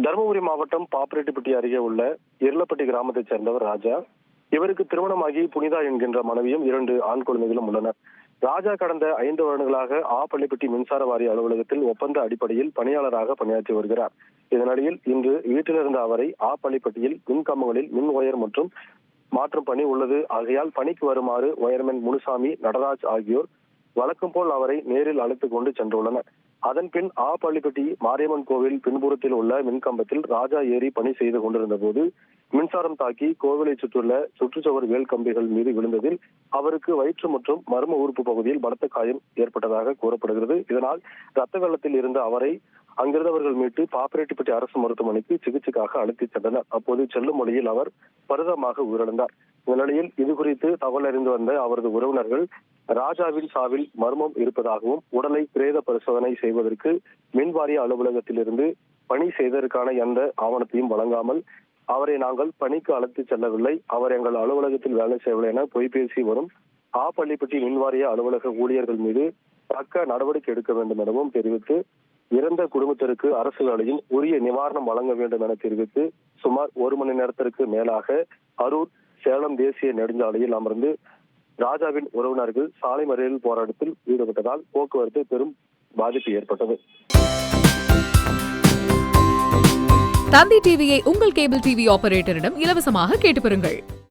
தருமபுரி மாவட்டம் பாப்பிரெட்டிப்பட்டி அருகே உள்ள இருளப்பட்டி கிராமத்தைச் சேர்ந்தவர் ராஜா. இவருக்கு திருமணமாகி புனிதா என்கின்ற மனைவியும் 2 ஆண் குழந்தைகளும் உள்ளனர். ராஜா கடந்த 5 வருடங்களாக பள்ளிப்பட்டி மின்சார வாரிய அலுவலகத்தில் ஒப்பந்த அடிப்படையில் பணியாளராக பணியாற்றி வருகிறார். இதனிடையில் இன்று வீட்டிலிருந்த அவரை பள்ளிப்பட்டியில் மின்கம்பங்களில் மின் ஒயர் மற்றும் மாற்றும் பணி உள்ளது. ஆகையால் பணிக்கு வருமாறு ஒயர்மேன் முனுசாமி, நடராஜ் ஆகியோர் வழக்கம் போல் அவரை நேரில் அழைத்துக் கொண்டு சென்றுள்ளனர். அதன் பின் பள்ளிப்பட்டி மாரியம்மன் கோவில் பின்புறத்தில் உள்ள மின்கம்பத்தில் ராஜா ஏறி பணி செய்து கொண்டிருந்த போது மின்சாரம் தாக்கி கோவிலை சுற்றியுள்ள சுற்றுச்சுவர் வேல் கம்பிகள் மீது விழுந்ததில் அவருக்கு வயிற்று மற்றும் மர்ம உறுப்பு பகுதியில் பலத்த காயம் ஏற்பட்டதாக கூறப்படுகிறது. இதனால் ரத்த வெள்ளத்தில் இருந்த அவரை அங்கிருந்தவர்கள் மீட்டு பாப்பிரெட்டிப்பட்டி அரசு மருத்துவமனைக்கு சிகிச்சைக்காக அழைத்துச் சென்றனர். அப்போது செல்லும் வழியில் அவர் பரிதாபமாக உயிரிழந்தார். இந்த நிலையில் இதுகுறித்து தகவல் அறிந்து வந்த அவரது உறவினர்கள் ராஜாவின் சாவில் மர்மம் இருப்பதாகவும் உடலை பிரேத பரிசோதனை செய்வதற்கு மின்வாரிய அலுவலகத்தில் இருந்து பணி செய்ததற்கான எந்த ஆவணத்தையும் வழங்காமல் அவரை நாங்கள் பணிக்கு அழைத்துச் செல்லவில்லை, அவர் எங்கள் அலுவலகத்தில் வேலை செய்யவில்லை என பொய்பேசி வரும் பள்ளிப்பட்டி மின்வாரிய அலுவலக ஊழியர்கள் மீது தக்க நடவடிக்கை எடுக்க வேண்டும் எனவும் தெரிவித்து இறந்த குடும்பத்திற்கு அரசு வேலையும் உரிய நிவாரணம் வழங்க வேண்டும் என தெரிவித்து சுமார் 1 மணி நேரத்திற்கு மேலாக அரூர் சேலம் தேசிய நெடுஞ்சாலையில் அமர்ந்து ராஜாவின் உறவினர்கள் சாலை மறியல் போராட்டத்தில் ஈடுபட்டதால் போக்குவரத்து பெரும் பாதிப்பு ஏற்பட்டது. தந்தி டிவியை உங்கள் கேபிள் டிவி ஆபரேட்டரிடம் இலவசமாக கேட்டு பெறுங்கள்.